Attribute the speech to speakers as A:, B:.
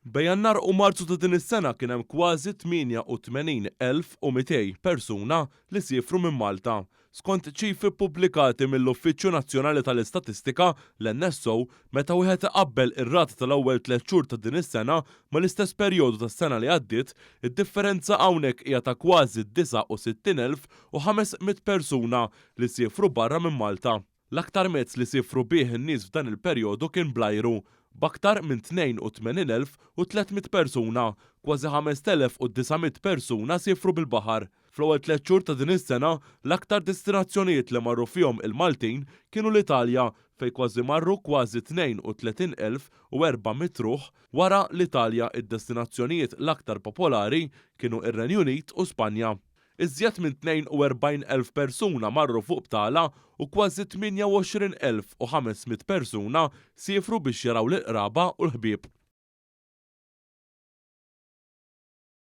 A: Bejjannar u Marzu ta' din is-sena kien hemm kważi 88,200 persuna li siefru minn Malta. Skont ċifri pubblikati mill-Uffiċċju Nazzjonali tal-Istatistika l-NSO, meta wieħed iqabbel ir-rata tal-ewwel 3 xhur ta' din is-sena mal-istess perjodu tas-sena li għaddiet, id-differenza hawnhekk hija ta' kważi 69,500 persuna li siefru barra minn Malta. L-aktar mezz li siefru bih in-nies f'dan il-perjodu kien bl-ajru, b'aktar minn 82,300 persuna, kważi 5,900 persuna siefru bil-baħar. Fl-ewwel 3 xhur ta' din is-sena, l-aktar destinazzjonijiet li marru fihom il-Maltin kienu l-Italja fejn kważi marru kważi 32,400 ruħ, wara l-Italja id-destinazzjonijiet l-aktar popolari kienu ir-Renju Unit u Spanja. Iżjed minn 42,000 persuna marru fuq btala u kważi 28,500 persuna siefru biex jaraw l-qraba u l-ħbieb.